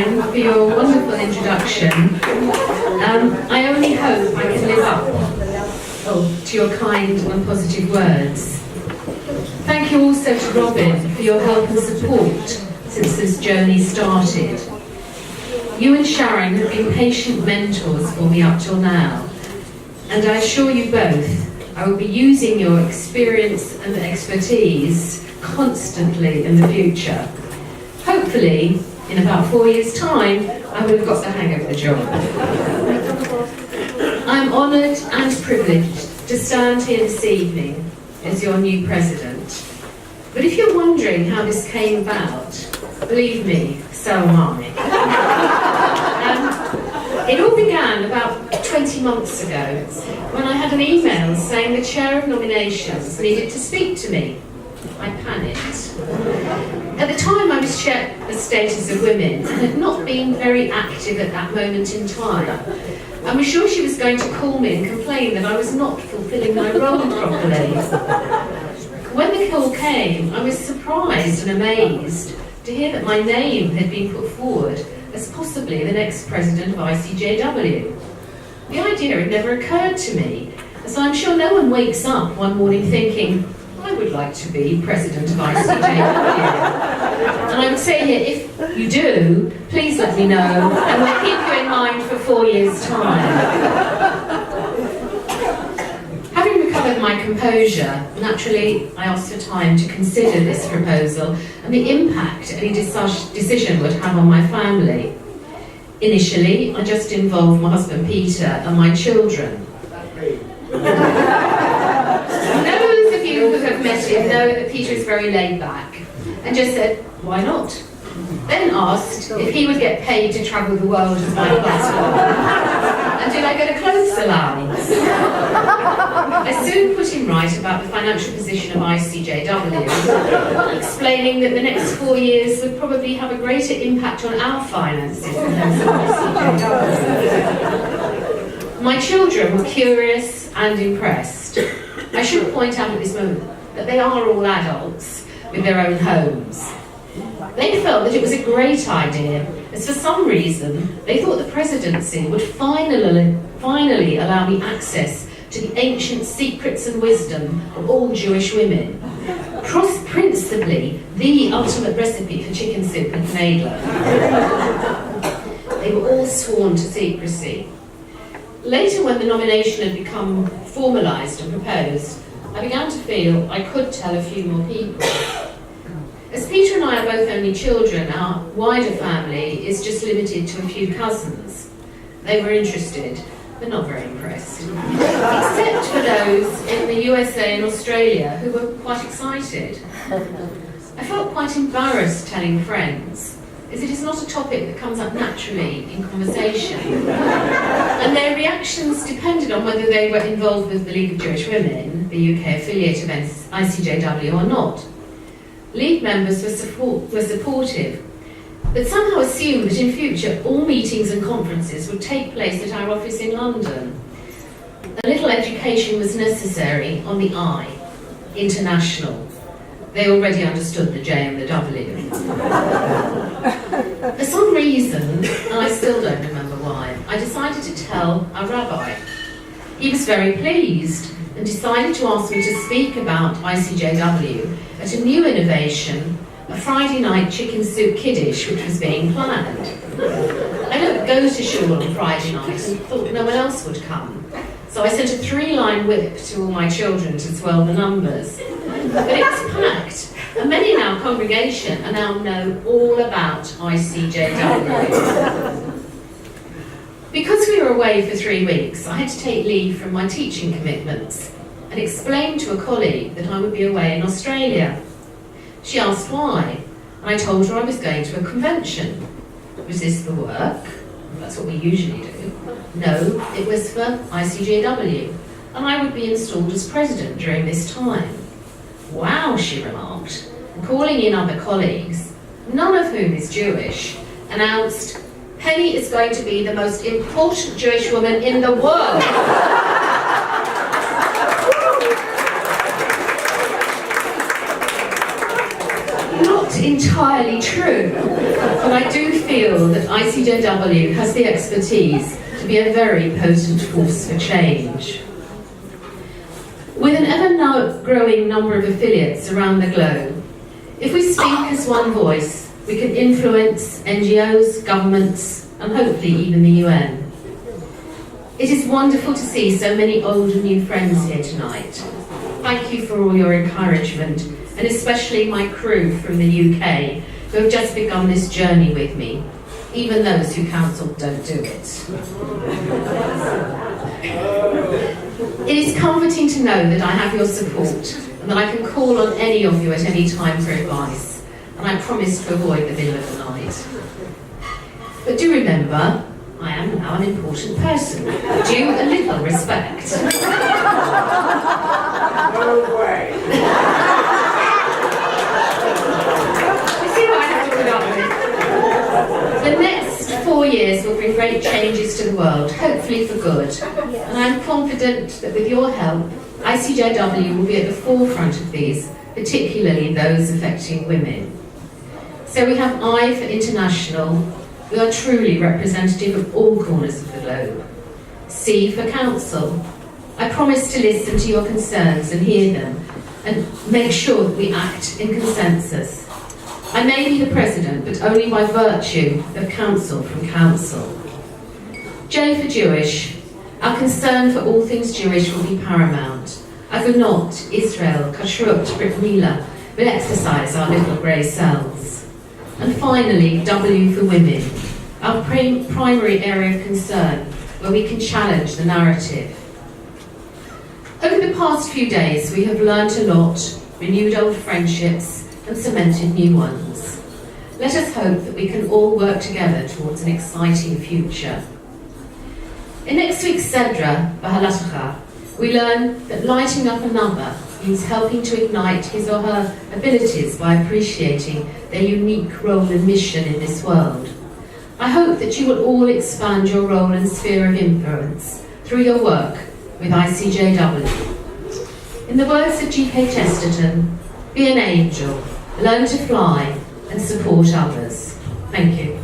Caroline, for your wonderful introduction. I only hope I can live up to your kind and positive words. Thank you also to Robin for your help and support since this journey started. You and Sharon have been patient mentors for me up till now, and I assure you both I will be using your experience and expertise constantly in the future. Hopefully, in about 4 years' time, I will have got the hang of the job. I'm honoured and privileged to stand here this evening as your new president. But if you're wondering how this came about, believe me, so am I. It all began about 20 months ago when I had an email saying the chair of nominations needed to speak to me. I panicked. At the time I was checked the status of women and had not been very active at that moment in time. I was sure she was going to call me and complain that I was not fulfilling my role properly. When the call came, I was surprised and amazed to hear that my name had been put forward as possibly the next president of ICJW. The idea had never occurred to me, as I'm sure no one wakes up one morning thinking, I would like to be president of ICJW. And I would say here, if you do, please let me know, and we'll keep you in mind for 4 years' time. Having recovered my composure, naturally I asked for time to consider this proposal and the impact any decision would have on my family. Initially, I just involved my husband Peter and my children. Those of you who have met him know that Peter is very laid back and just said, why not? Then asked if he would get paid to travel the world as my platform. And did I get a clothes allowance? I soon put him right about the financial position of ICJW, explaining that the next 4 years would probably have a greater impact on our finances than those of ICJW. My children were curious and impressed. I should point out at this moment that they are all adults with their own homes. They felt that it was a great idea, as for some reason they thought the presidency would finally allow me access to the ancient secrets and wisdom of all Jewish women. Principally, the ultimate recipe for chicken soup and Penelope. They were all sworn to secrecy. Later, when the nomination had become formalised and proposed, I began to feel I could tell a few more people. As Peter and I are both only children, our wider family is just limited to a few cousins. They were interested, but not very impressed. Except for those in the USA and Australia who were quite excited. I felt quite embarrassed telling friends, as it is not a topic that comes up naturally in conversation. And their reactions depended on whether they were involved with the League of Jewish Women, the UK affiliate of ICJW, or not. League members were supportive, but somehow assumed that in future all meetings and conferences would take place at our office in London. A little education was necessary on the I, international. They already understood the J and the W. For some reason, and I still don't remember why, I decided to tell our rabbi. He was very pleased and decided to ask me to speak about ICJW at a new innovation, a Friday night chicken soup kiddish which was being planned. I don't go to shul on Friday night and thought no one else would come. So I sent a 3-line whip to all my children to swell the numbers. But it was packed, and many in our congregation now know all about ICJW. Because we were away for 3 weeks, I had to take leave from my teaching commitments and explained to a colleague that I would be away in Australia. She asked why, and I told her I was going to a convention. Was this for work? That's what we usually do. No, it was for ICJW, and I would be installed as president during this time. Wow, she remarked, and calling in other colleagues, none of whom is Jewish, announced, Penny is going to be the most important Jewish woman in the world. Not entirely true, but I do feel that ICJW has the expertise to be a very potent force for change. With an ever-growing number of affiliates around the globe, if we speak as one voice, we can influence NGOs, governments, and hopefully even the UN. It is wonderful to see so many old and new friends here tonight. Thank you for all your encouragement, and especially my crew from the UK who have just begun this journey with me, even those who counsel don't do it. It is comforting to know that I have your support and that I can call on any of you at any time for advice, and I promise to avoid the middle of the night. But do remember, I am now an important person. Due a little respect. No way. You see what I have to put up with? The next 4 years will bring great changes to the world, hopefully for good. And I'm confident that with your help, ICJW will be at the forefront of these, particularly those affecting women. So we have I for international. We are truly representative of all corners of the globe. C for council. I promise to listen to your concerns and hear them and make sure that we act in consensus. I may be the president, but only by virtue of counsel from council. J for Jewish. Our concern for all things Jewish will be paramount. I could not, Israel, Kashrut, Brit Mila, will exercise our little grey cells. And finally, W for women, our primary area of concern, where we can challenge the narrative. Over the past few days, we have learnt a lot, renewed old friendships, and cemented new ones. Let us hope that we can all work together towards an exciting future. In next week's Sedra, Bahalatacha, we learn that lighting up another means helping to ignite his or her abilities by appreciating their unique role and mission in this world. I hope that you will all expand your role and sphere of influence through your work with ICJW. In the words of G.K. Chesterton, be an angel, learn to fly, and support others. Thank you.